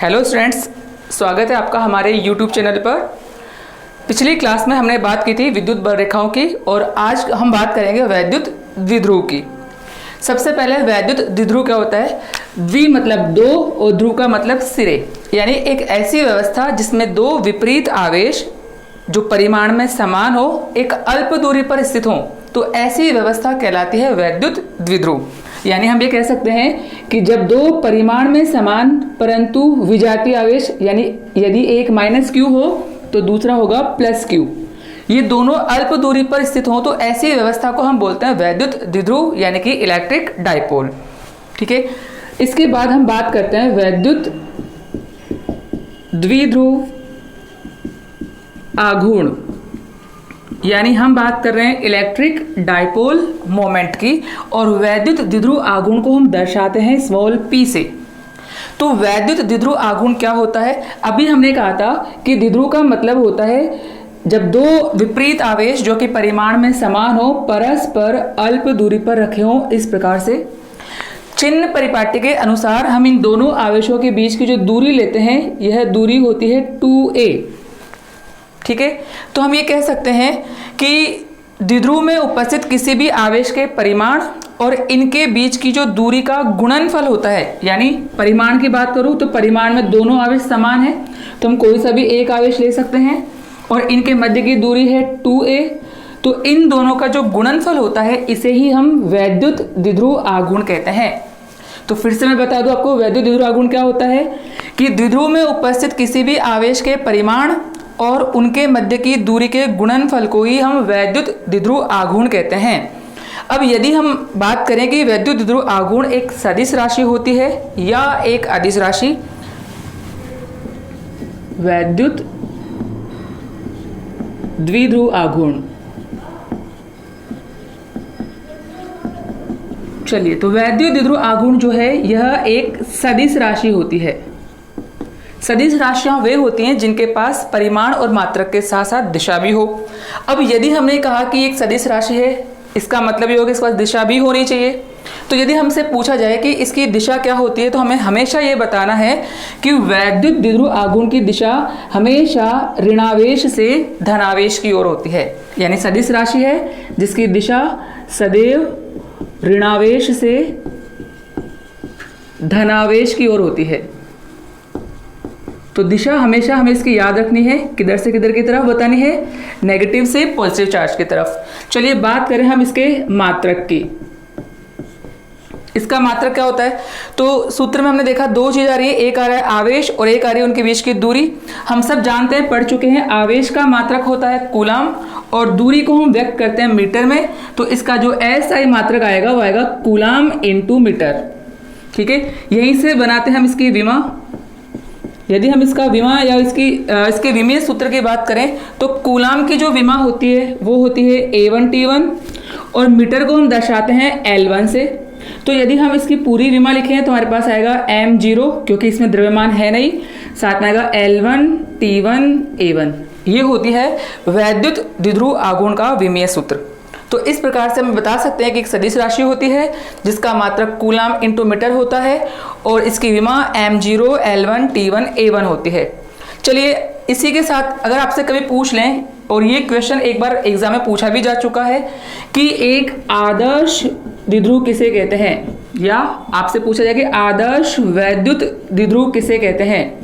Hello students, स्वागत है आपका हमारे YouTube चैनल पर। पिछली क्लास में हमने बात की थी विद्युत बल रेखाओं की और आज हम बात करेंगे वैद्युत द्विध्रुव की। सबसे पहले वैद्युत द्विध्रुव क्या होता है? द्वि मतलब दो और ध्रुव का मतलब सिरे, यानी एक ऐसी व्यवस्था जिसमें दो विपरीत आवेश जो परिमाण में समान हो एक अल्प दूरी पर स्थित हो, तो ऐसी व्यवस्था कहलाती है वैद्युत द्विध्रुव। यानी हम ये कह सकते हैं कि जब दो परिमाण में समान परंतु विजातीय आवेश, यानी यदि एक -q हो तो दूसरा होगा +q, ये दोनों अल्प दूरी पर स्थित हो तो ऐसी व्यवस्था को हम बोलते हैं वैद्युत द्विध्रुव यानी कि इलेक्ट्रिक डाइपोल। ठीक है, इसके बाद हम बात करते हैं वैद्युत द्विध्रुव आघूर्ण, यानी हम बात कर रहे हैं इलेक्ट्रिक डाइपोल मोमेंट की और वैद्युत द्विध्रुव आघूर्ण को हम दर्शाते हैं स्मॉल p से। तो वैद्युत द्विध्रुव आघूर्ण क्या होता है? अभी हमने कहा था कि द्विध्रुव का मतलब होता है जब दो विपरीत आवेश जो कि परिमाण में समान हो परस्पर अल्प दूरी पर रखे हों। इस प्रकार से चिन्ह परिपाटी के अनुसार हम इन दोनों आवेशों के बीच की जो दूरी लेते हैं यह दूरी होती है 2a। ठीक है, तो हम ये कह सकते हैं कि द्विध्रुव में उपस्थित किसी भी आवेश के परिमाण और इनके बीच की जो दूरी का गुणनफल होता है, यानी परिमाण की बात करूं तो परिमाण में दोनों आवेश समान है तो हम कोई सा भी एक आवेश ले सकते हैं और इनके मध्य की दूरी है 2a, तो इन दोनों का जो गुणनफल होता है इसे ही हम वैद्युत द्विध्रुव आघूर्ण कहते हैं। तो फिर से मैं बता दूं आपको वैद्युत द्विध्रुव आघूर्ण क्या होता है कि द्विध्रुव में उपस्थित किसी भी आवेश के परिमाण और उनके मध्य की दूरी के गुणनफल को ही हम वैद्युत द्विध्रुव आघूर्ण कहते हैं। अब यदि हम बात करें कि वैद्युत द्विध्रुव आघूर्ण एक सदिश राशि होती है या एक अदिश राशि, वैद्युत द्विध्रुव आघूर्ण, चलिए, तो वैद्युत द्विध्रुव आघूर्ण जो है यह एक सदिश राशि होती है। सदिश राशियां वे होती हैं जिनके पास परिमाण और मात्रक के साथ साथ दिशा भी हो। अब यदि हमने कहा कि एक सदिश राशि है, इसका मतलब ये होगा इसके पास दिशा भी होनी चाहिए। तो यदि हमसे पूछा जाए कि इसकी दिशा क्या होती है तो हमें हमेशा ये बताना है कि वैद्युत द्विध्रुव आघूर्ण की दिशा हमेशा ऋणावेश से धनावेश की ओर होती है। यानी सदिश राशि है जिसकी दिशा सदैव ऋणावेश से धनावेश की ओर होती है। तो दिशा हमेशा हमें इसकी याद रखनी है, किधर से किधर की तरफ बतानी है, नेगेटिव से पॉजिटिव चार्ज की तरफ। चलिए बात करें हम इसके मात्रक की। इसका मात्रक क्या होता है? तो सूत्र में हमने देखा दो चीज आ रही है, एक आ रहा है आवेश और एक आ रही है उनके बीच की दूरी। हम सब जानते हैं, पढ़ चुके हैं, आवेश का मात्रक होता है कूलाम और दूरी को हम व्यक्त करते हैं मीटर में। तो इसका जो SI मात्रक आएगा वो आएगा कूलाम × मीटर। ठीक है, यहीं से बनाते हैं हम इसकी विमा। यदि हम इसका विमा या इसके विमीय सूत्र की बात करें तो कूलाम की जो विमा होती है वो होती है A1T1 और मीटर को हम दर्शाते हैं L1 से। तो यदि हम इसकी पूरी विमा लिखें तो हमारे पास आएगा m0, क्योंकि इसमें द्रव्यमान है नहीं, साथ में आएगा L1T1 A1। ये होती है वैद्युत द्विध्रुव आघूर्ण का विमीय सूत्र। तो इस प्रकार से हम बता सकते हैं कि एक सदिश राशि होती है जिसका मात्रक कूलाम × मीटर होता है और इसकी विमा m0 L1 T1 A1 होती है। चलिए, इसी के साथ अगर आपसे कभी पूछ लें, और ये क्वेश्चन एक बार एग्जाम में पूछा भी जा चुका है कि एक आदर्श द्विध्रुव किसे कहते हैं, या आपसे पूछा जाए कि आदर्श वैद्युत द्विध्रुव किसे कहते हैं।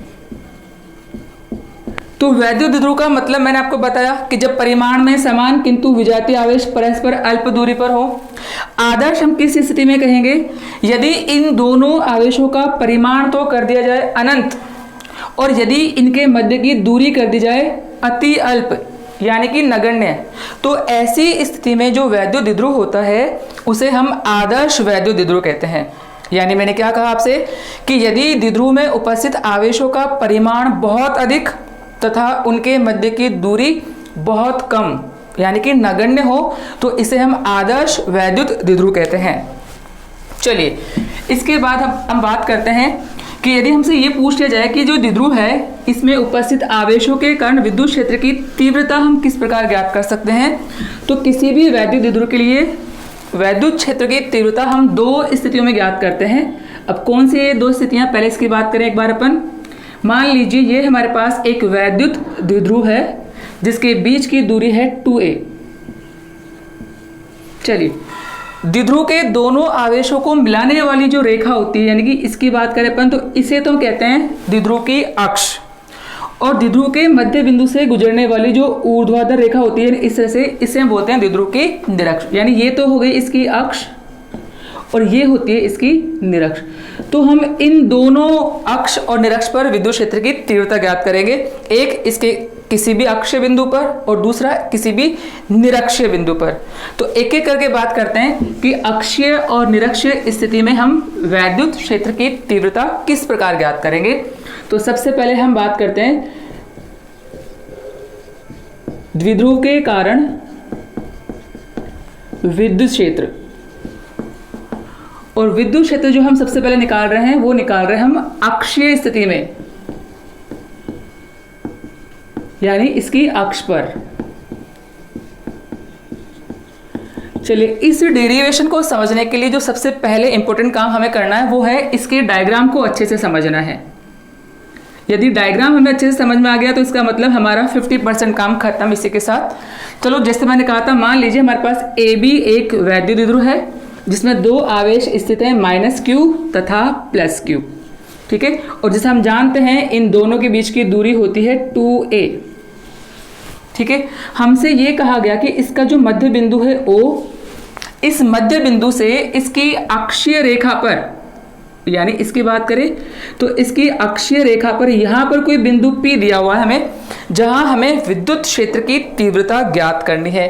तो वैद्युत द्विध्रुव का मतलब मैंने आपको बताया कि जब परिमाण में समान किंतु विजातीय आवेश परस्पर अल्प दूरी पर हो। आदर्श हम किस स्थिति में कहेंगे? यदि इन दोनों आवेशों का परिमाण तो कर दिया जाए अनंत और यदि इनके मध्य की दूरी कर दी जाए अति अल्प यानी कि नगण्य, तो ऐसी स्थिति में जो वैद्युत द्विध्रुव होता है उसे हम आदर्श वैद्युत द्विध्रुव कहते हैं। यानी मैंने क्या कहा आपसे कि यदि द्विध्रुव में उपस्थित आवेशों का परिमाण बहुत अधिक तथा उनके मध्य की दूरी बहुत कम यानी कि नगण्य हो तो इसे हम आदर्श वैद्युत द्विध्रुव कहते हैं। चलिए, इसके बाद हम बात करते हैं कि यदि हमसे ये पूछ लिया जाए कि जो द्विध्रुव है इसमें उपस्थित आवेशों के कारण विद्युत क्षेत्र की तीव्रता हम किस प्रकार ज्ञात कर सकते हैं। तो किसी भी वैद्युत द्विध्रुव के लिए वैद्युत क्षेत्र की तीव्रता हम दो स्थितियों में ज्ञात करते हैं। अब कौन सी दो स्थितियां, पहले इसकी बात करें एक बार अपन। मान लीजिए ये हमारे पास एक वैद्युत द्विध्रुव है जिसके बीच की दूरी है 2a। चलिए, द्विध्रुव के दोनों आवेशों को मिलाने वाली जो रेखा होती है, यानी कि इसकी बात करें अपन, तो इसे तो हम कहते हैं द्विध्रुव की अक्ष। और द्विध्रुव के मध्य बिंदु से गुजरने वाली जो ऊर्ध्वाधर रेखा होती है, इस तरह से इसे हम बोलते हैं द्विध्रुव की निरक्ष। यानी ये तो हो गई इसकी अक्ष और ये होती है इसकी निरक्ष। तो हम इन दोनों अक्ष और निरक्ष पर विद्युत क्षेत्र की तीव्रता ज्ञात करेंगे, एक इसके किसी भी अक्षीय बिंदु पर और दूसरा किसी भी निरक्षीय बिंदु पर। तो एक एक करके बात करते हैं कि अक्षीय और निरक्षीय स्थिति में हम वैद्युत क्षेत्र की तीव्रता किस प्रकार ज्ञात करेंगे। तो सबसे पहले हम बात करते हैं द्विध्रुव के कारण विद्युत क्षेत्र। और विद्युत क्षेत्र जो हम सबसे पहले निकाल रहे हैं वो निकाल रहे हैं हम अक्षीय स्थिति में, यानी इसकी अक्ष पर। चलिए, इस डेरिवेशन को समझने के लिए जो सबसे पहले इंपॉर्टेंट काम हमें करना है वो है इसके डायग्राम को अच्छे से समझना है। यदि डायग्राम हमें अच्छे से समझ में आ गया तो इसका मतलब हमारा 50% काम खत्म इसी के साथ। चलो, जैसे मैंने कहा था, मान लीजिए हमारे पास AB एक वैद्युत द्विध्रुव है जिसमें दो आवेश स्थित हैं -q तथा +q। ठीक है, और जैसे हम जानते हैं इन दोनों के बीच की दूरी होती है 2a। ठीक है, हमसे ये कहा गया कि इसका जो मध्य बिंदु है O, इस मध्य बिंदु से इसकी अक्षीय रेखा पर, यानी इसकी बात करें तो इसकी अक्षीय रेखा पर यहां पर कोई बिंदु P दिया हुआ है हमें, जहां हमें विद्युत क्षेत्र की तीव्रता ज्ञात करनी है।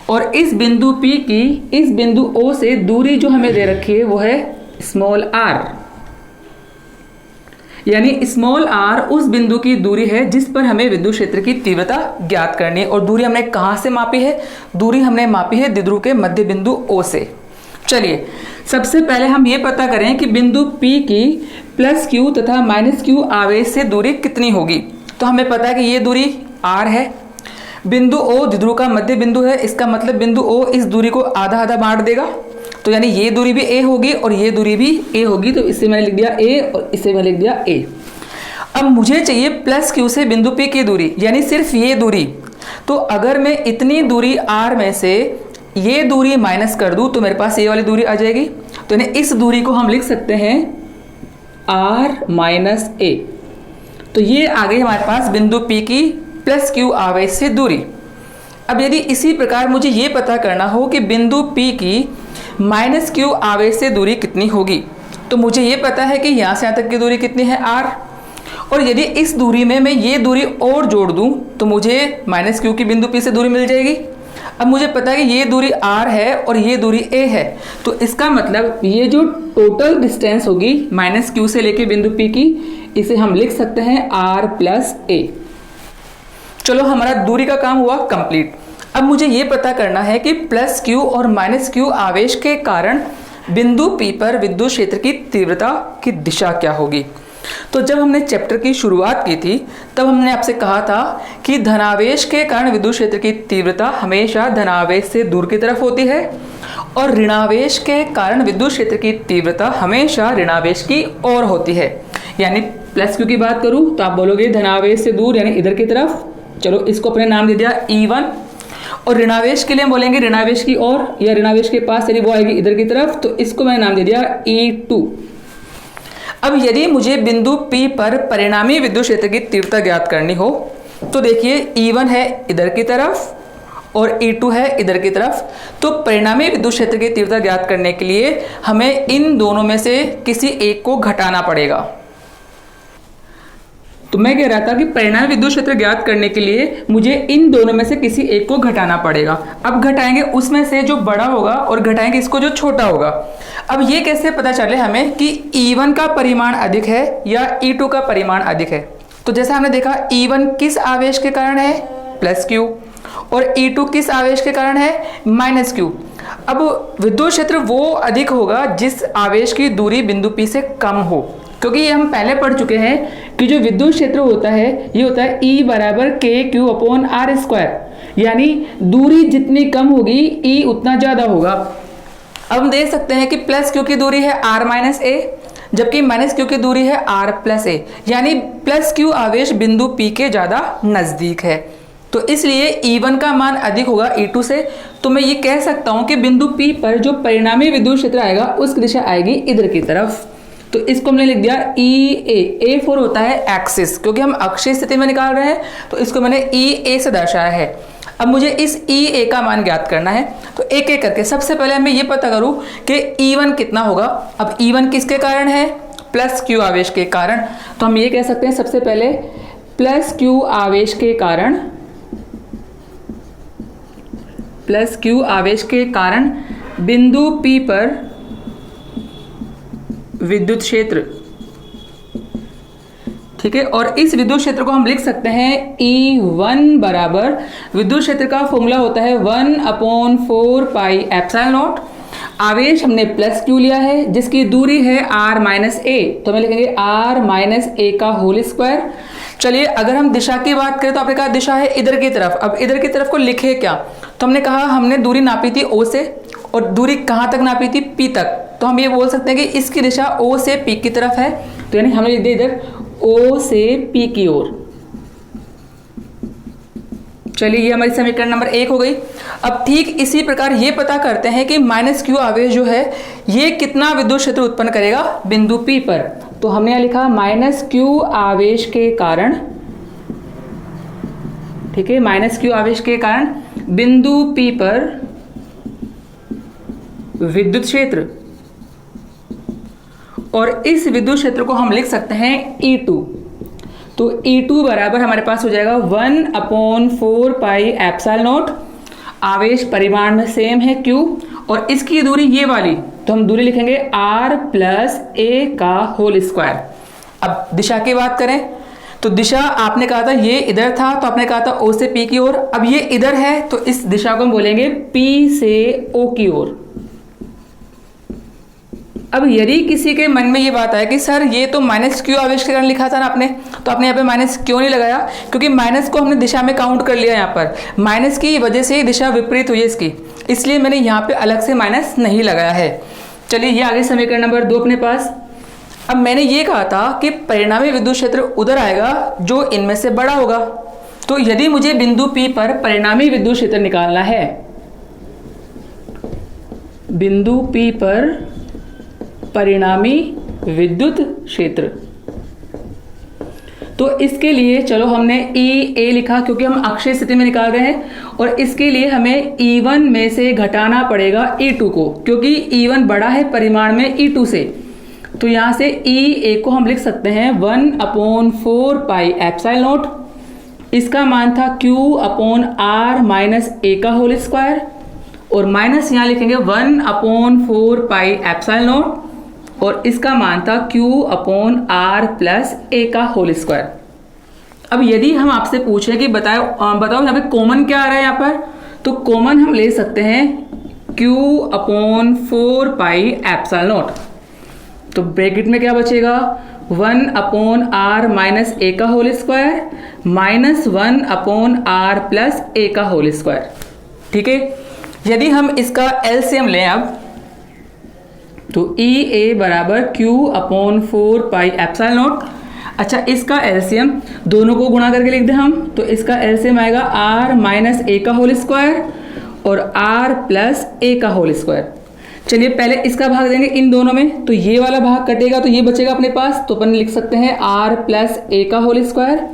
और इस बिंदु P की इस बिंदु O से दूरी जो हमें दे रखी है वो है r, यानी r उस बिंदु की दूरी है जिस पर हमें विद्युत क्षेत्र की तीव्रता ज्ञात करनी है। और दूरी हमने कहां से मापी है? दूरी हमने मापी है द्विध्रुव के मध्य बिंदु O से। चलिए, सबसे पहले हम ये पता करें कि बिंदु P की +q तथा -q आवेश से दूरी कितनी होगी। तो हमें पता है कि ये दूरी r है। बिंदु O द्विध्रुव का मध्य बिंदु है, इसका मतलब बिंदु O इस दूरी को आधा आधा बांट देगा, तो यानी ये दूरी भी a होगी और ये दूरी भी a होगी। तो इसे मैंने लिख दिया a और इसे मैंने लिख दिया a। अब मुझे चाहिए +q से बिंदु P की दूरी, यानी सिर्फ ये दूरी। तो अगर मैं इतनी दूरी r में से ये दूरी माइनस कर दूं तो मेरे पास ये वाली दूरी आ जाएगी। तो यानी इस दूरी को हम लिख सकते हैं r - a। तो ये आ गई हमारे पास बिंदु P की +q आवेश से दूरी। अब यदि इसी प्रकार मुझे ये पता करना हो कि बिंदु P की -q आवेश से दूरी कितनी होगी, तो मुझे ये पता है कि यहाँ से यहाँ तक की दूरी कितनी है r। और यदि इस दूरी में मैं ये दूरी और जोड़ दूं तो मुझे -q की बिंदु P से दूरी मिल जाएगी। अब मुझे पता है कि ये दूरी r है और ये दूरी a है, तो इसका मतलब ये जो टोटल डिस्टेंस होगी -q से लेके बिंदु P की, इसे हम लिख सकते हैं r + a। चलो, हमारा दूरी का काम हुआ कंप्लीट। अब मुझे ये पता करना है कि +q और -q आवेश के कारण बिंदु P पर विद्युत क्षेत्र की तीव्रता की दिशा क्या होगी। तो जब हमने चैप्टर की शुरुआत की थी तब हमने आपसे कहा था कि धनावेश के कारण विद्युत क्षेत्र की तीव्रता हमेशा धनावेश से दूर की तरफ होती है और ऋणावेश के कारण विद्युत क्षेत्र की तीव्रता हमेशा ऋणावेश की ओर होती है। यानी +q की बात करूं तो आप बोलोगे धनावेश से दूर, यानी इधर की तरफ। चलो, इसको अपने नाम दे दिया E1। और ऋणावेश के लिए हम बोलेंगे ऋणावेश की ओर या ऋणावेश के पास, यानी वो आएगी इधर की तरफ, तो इसको मैंने नाम दे दिया E2। अब यदि मुझे बिंदु P पर परिणामी विद्युत क्षेत्र की तीव्रता ज्ञात करनी हो तो देखिए E1 है इधर की तरफ और E2 है इधर की तरफ। तो परिणामी विद्युत क्षेत्र की तीव्रता ज्ञात करने के लिए हमें इन दोनों में से किसी एक को घटाना पड़ेगा। तो मैं कह रहा था कि परिणामी विद्युत क्षेत्र ज्ञात करने के लिए मुझे इन दोनों में से किसी एक को घटाना पड़ेगा। अब घटाएंगे उसमें से जो बड़ा होगा और घटाएंगे इसको जो छोटा होगा। अब ये कैसे पता चले हमें कि E1 का परिमाण अधिक है या E2 का परिमाण अधिक है। तो जैसा हमने देखा, E1 किस आवेश के कारण है? +q। और E2 किस आवेश के कारण है? -q। अब विद्युत क्षेत्र वो अधिक होगा जिस आवेश की दूरी बिंदु P से कम हो, क्योंकि ये हम पहले पढ़ चुके हैं कि जो विद्युत क्षेत्र होता है ये होता है E = kq/r², यानी दूरी जितनी कम होगी E उतना ज्यादा होगा। अब हम देख सकते हैं कि +q की दूरी है r - a, जबकि माइनस क्यू की दूरी है r प्लस ए, यानी प्लस क्यू आवेश बिंदु P के ज़्यादा नज़दीक है, तो इसलिए E1 का मान अधिक होगा E2 से। तो मैं ये कह सकता हूँ कि बिंदु P पर जो परिणामी विद्युत क्षेत्र आएगा उसकी दिशा आएगी इधर की तरफ। तो इसको हमने लिख दिया A4 होता है एक्सिस, क्योंकि हम अक्षीय स्थिति में निकाल रहे हैं, तो इसको मैंने EA से दर्शाया है। अब मुझे इस EA का मान ज्ञात करना है, तो एक एक करके सबसे पहले मैं ये पता करूं कि E1 कितना होगा। अब E1 किसके कारण है? प्लस क्यू आवेश के कारण। तो हम ये कह सकते हैं सबसे पहले प्लस क्यू आवेश के कारण, प्लस क्यू आवेश के कारण बिंदु P पर विद्युत क्षेत्र, ठीक है। और इस विद्युत क्षेत्र को हम लिख सकते हैं E1 बराबर, विद्युत क्षेत्र का फॉर्मूला होता है 1/4 पाई एप्सिलॉन नॉट। आवेश हमने प्लस क्यू लिया है जिसकी दूरी है r माइनस ए, तो हम लिखेंगे r माइनस ए का होल स्क्वायर। चलिए अगर हम दिशा की बात करें तो आपने कहा दिशा है इधर की तरफ। अब इधर की तरफ को लिखे क्या? तो हमने कहा हमने दूरी नापी थी O से, और दूरी कहाँ तक नापी थी? P तक। तो हम ये बोल सकते हैं कि इसकी दिशा O से P की तरफ है, तो यानी हमने लिख दिया इधर O से P की ओर। चलिए ये हमारी समीकरण नंबर 1 हो गई। अब ठीक इसी प्रकार ये पता करते हैं कि माइनस क्यू आवेश जो है ये कितना विद्युत क्षेत्र उत्पन्न करेगा बिंदु P पर। तो हमने यहाँ लिखा माइनस क्यू आवेश के कारण, ठीक है, माइनस क्यू आवेश के कारण बिंदु P पर विद्युत क्षेत्र, और इस विद्युत क्षेत्र को हम लिख सकते हैं E2। तो E2 बराबर हमारे पास हो जाएगा 1/4 पाई एप्सिलॉन नॉट। आवेश परिमाण में सेम है Q, और इसकी दूरी ये वाली, तो हम दूरी लिखेंगे r प्लस ए का होल स्क्वायर। अब दिशा की बात करें तो दिशा आपने कहा था ये इधर था, तो आपने कहा था O से P की ओर। अब ये इधर है तो इस दिशा को हम बोलेंगे P से O की ओर। अब यदि किसी के मन में ये बात आए कि सर ये तो माइनस क्यू आवेश के कारण लिखा था ना आपने, तो आपने यहाँ पे माइनस क्यों नहीं लगाया? क्योंकि माइनस को हमने दिशा में काउंट कर लिया, यहाँ पर माइनस की वजह से दिशा विपरीत हुई है इसकी, इसलिए मैंने यहाँ पे अलग से माइनस नहीं लगाया है। चलिए ये आगे समीकरण नंबर 2 अपने पास। अब मैंने ये कहा था कि परिणामी विद्युत क्षेत्र उधर आएगा जो इनमें से बड़ा होगा। तो यदि मुझे बिंदु P पर परिणामी विद्युत क्षेत्र निकालना है, बिंदु P पर परिणामी विद्युत क्षेत्र, तो इसके लिए चलो हमने EA लिखा क्योंकि हम अक्षीय स्थिति में निकाल रहे हैं, और इसके लिए हमें E1 में से घटाना पड़ेगा E2 को, क्योंकि E1 बड़ा है परिमाण में E2 से। तो यहां से EA को हम लिख सकते हैं 1/4 पाई एप्सिलॉन नॉट। इसका मान था Q/r माइनस ए का होल स्क्वायर, और माइनस यहां लिखेंगे 1/4 पाई एप्सिलॉन नॉट, और इसका मान था Q/r प्लस ए का होल स्क्वायर। अब यदि हम आपसे पूछें कि बताओ यहाँ पे कॉमन क्या आ रहा है यहाँ पर, तो कॉमन हम ले सकते हैं Q/4 पाई एप्सिलॉन नॉट। तो ब्रैकेट में क्या बचेगा? 1/r माइनस ए का whole square minus 1/r plus a का होल स्क्वायर, ठीक है। यदि हम इसका एलसीएम लें अब, तो EA बराबर Q/4 पाई एप्सिलॉन नॉट। अच्छा, इसका एलसीएम दोनों को गुणा करके लिख दें हम, तो इसका एलसीएम आएगा r माइनस ए का होल स्क्वायर और r प्लस ए का होल स्क्वायर। चलिए पहले इसका भाग देंगे इन दोनों में, तो ये वाला भाग कटेगा तो ये बचेगा अपने पास, तो अपन लिख सकते हैं r प्लस ए का होल स्क्वायर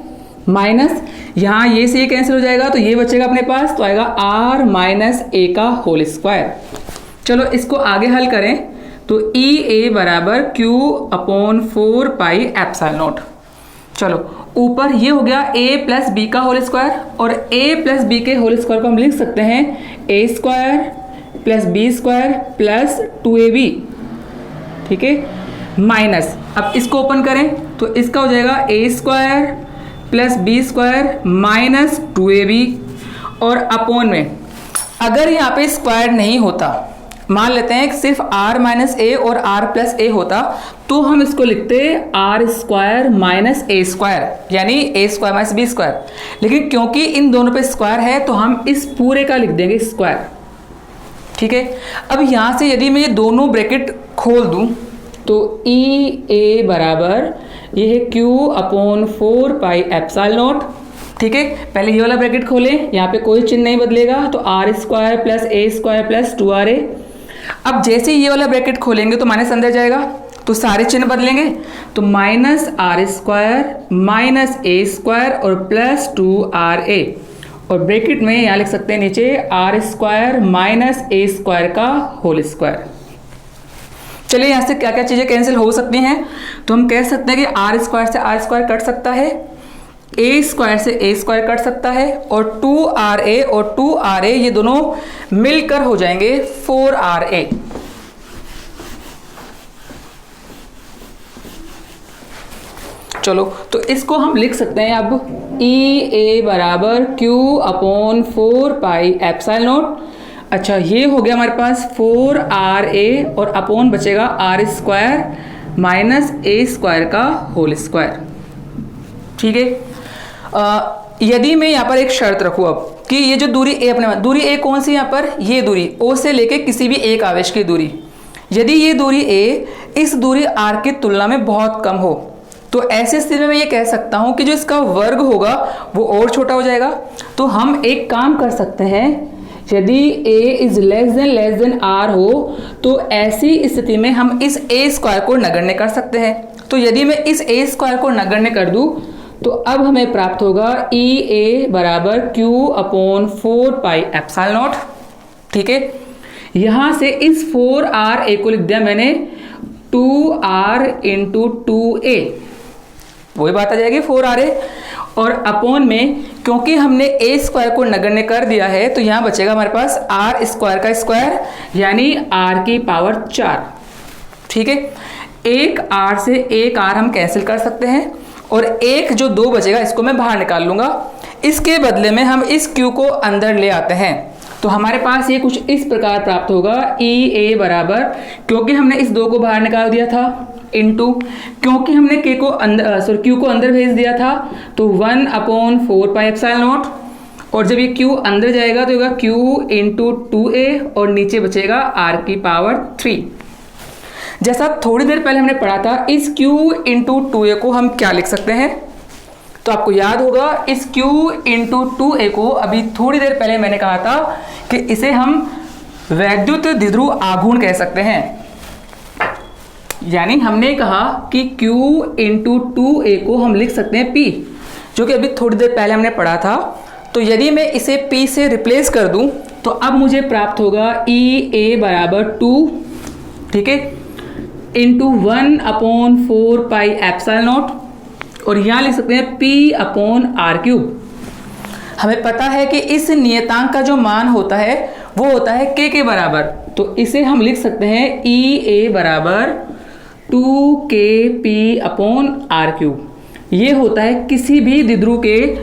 माइनस यहाँ ये से ये कैंसिल हो जाएगा तो ये बचेगा अपने पास, तो आएगा r माइनस ए का होल स्क्वायर। चलो इसको आगे हल करें तो EA बराबर Q/4 पाई एप्सिलॉन नॉट। चलो ऊपर ये हो गया A प्लस बी का होल स्क्वायर, और A प्लस बी के होल स्क्वायर को हम लिख सकते हैं A square plus B square plus 2AB, ठीक है, माइनस। अब इसको ओपन करें तो इसका हो जाएगा A square plus B square minus 2AB, और अपॉन में अगर यहाँ पे स्क्वायर नहीं होता, मान लेते हैं कि सिर्फ r माइनस ए और r प्लस ए होता, तो हम इसको लिखते r square minus A square, यानी a square minus B square. लेकिन क्योंकि इन दोनों पे स्क्वायर है तो हम इस पूरे का लिख देंगे स्क्वायर, ठीक है। अब यहां से यदि मैं ये दोनों ब्रैकेट खोल दूं तो ई ए बराबर ये है Q/4πε0। ठीक है, पहले ये वाला ब्रैकेट खोलें, यहाँ पे कोई चिन्ह नहीं बदलेगा, तो r² + a² + 2ra। अब जैसे ही ये वाला ब्रैकेट खोलेंगे तो माइनस अंदर जाएगा, तो सारे चिन्ह बदलेंगे, तो -r² -a² और +2ra, और ब्रैकेट में यहाँ लिख सकते हैं नीचे r² -a² का होल स्क्वायर। चलिए यहाँ से क्या क्या चीजें कैंसिल हो सकती हैं, तो हम कह सकते हैं कि r² से r² कट सकता है, a² से a² कट सकता है, और 2ra और 2ra ये दोनों मिलकर हो जाएंगे 4ra। चलो, तो इसको हम लिख सकते हैं अब ई ए बराबर Q/4πε0। अच्छा, ये हो गया हमारे पास 4ra और अपॉन बचेगा r² -a² का होल स्क्वायर। ठीक है, यदि मैं यहाँ पर एक शर्त रखूँ अब कि ये जो दूरी a, अपने दूरी a कौन सी यहाँ पर, ये दूरी O से लेके किसी भी एक आवेश की दूरी, यदि ये दूरी a इस दूरी r की तुलना में बहुत कम हो, तो ऐसे स्थिति में मैं ये कह सकता हूं कि जो इसका वर्ग होगा वो और छोटा हो जाएगा। तो हम एक काम कर सकते हैं, यदि a is less than r हो तो ऐसी स्थिति में हम इस a² को नगण्य कर सकते हैं। तो यदि मैं इस a² को नगण्य कर दूं तो अब हमें प्राप्त होगा ई ए बराबर Q/4πε0। ठीक है, यहां से इस 4ra को लिख दिया मैंने 2r × 2a, वही बात आ जाएगी 4ra, और अपॉन में क्योंकि हमने a² को नगण्य कर दिया है तो यहां बचेगा हमारे पास r² का स्क्वायर यानी r⁴। ठीक है, एक r से एक r हम कैंसिल कर सकते हैं, और एक जो 2 बचेगा इसको मैं बाहर निकाल लूंगा। इसके बदले में हम इस q को अंदर ले आते हैं, तो हमारे पास ये कुछ इस प्रकार प्राप्त होगा ई ए बराबर, क्योंकि हमने इस 2 को बाहर निकाल दिया था, इनटू क्योंकि हमने q को अंदर भेज दिया था तो 1/4πε0, और जब ये q अंदर जाएगा तो होगा q × 2a और नीचे बचेगा r⁴। जैसा थोड़ी देर पहले हमने पढ़ा था, इस q × 2a को हम क्या लिख सकते हैं, तो आपको याद होगा इस q × 2a को अभी थोड़ी देर पहले मैंने कहा था कि इसे हम वैद्युत द्विध्रुव आघूर्ण कह सकते हैं। यानी हमने कहा कि q × 2a को हम लिख सकते हैं p, जो कि अभी थोड़ी देर पहले हमने पढ़ा था। तो यदि मैं इसे p से रिप्लेस कर दूं तो अब मुझे प्राप्त होगा ई ए बराबर 2, ठीक है, इंटू 1/4πε0, और यहाँ लिख सकते हैं p/r³। हमें पता है कि इस नियतांक का जो मान होता है वो होता है k के बराबर, तो इसे हम लिख सकते हैं ई ए बराबर 2kp/r³। ये होता है किसी भी द्विध्रुव के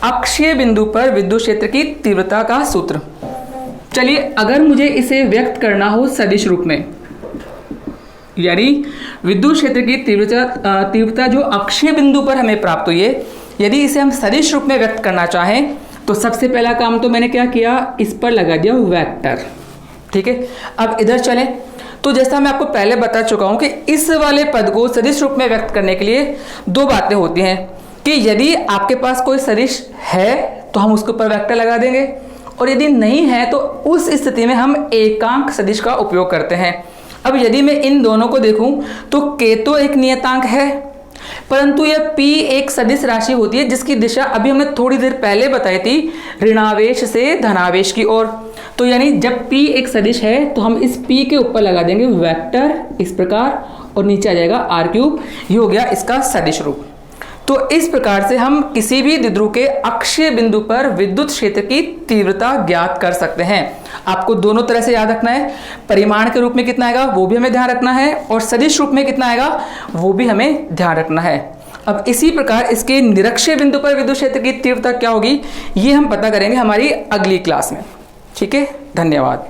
अक्षीय बिंदु पर विद्युत क्षेत्र की तीव्रता का सूत्र। चलिए, अगर मुझे इसे व्यक्त करना हो सदिश रूप में, यानी विद्युत क्षेत्र की तीव्रता जो अक्षीय बिंदु पर हमें प्राप्त हुई है, यदि इसे हम सदिश रूप में व्यक्त करना चाहें तो सबसे पहला काम तो मैंने क्या किया, इस पर लगा दिया वेक्टर। ठीक है, अब इधर चलें, तो जैसा मैं आपको पहले बता चुका हूं कि इस वाले पद को सदिश रूप में व्यक्त करने के लिए 2 बातें होती हैं कि यदि आपके पास कोई सदिश है तो हम उसके ऊपर वेक्टर लगा देंगे, और यदि नहीं है तो उस स्थिति में हम एकांक सदिश का उपयोग करते हैं। अब यदि मैं इन दोनों को देखूं तो k तो एक नियतांक है, परंतु यह p एक सदिश राशि होती है जिसकी दिशा अभी हमने थोड़ी देर पहले बताई थी, ऋणावेश से धनावेश की ओर। तो यानी जब p एक सदिश है तो हम इस p के ऊपर लगा देंगे वेक्टर इस प्रकार, और नीचे आ जाएगा r³। ये हो गया इसका सदिश रूप। तो इस प्रकार से हम किसी भी द्विध्रुव के अक्षीय बिंदु पर विद्युत क्षेत्र की तीव्रता ज्ञात कर सकते हैं। आपको दोनों तरह से याद रखना है, परिमाण के रूप में कितना आएगा वो भी हमें ध्यान रखना है, और सदिश रूप में कितना आएगा वो भी हमें ध्यान रखना है। अब इसी प्रकार इसके निरक्षीय बिंदु पर विद्युत क्षेत्र की तीव्रता क्या होगी ये हम पता करेंगे हमारी अगली क्लास में। ठीक है, धन्यवाद।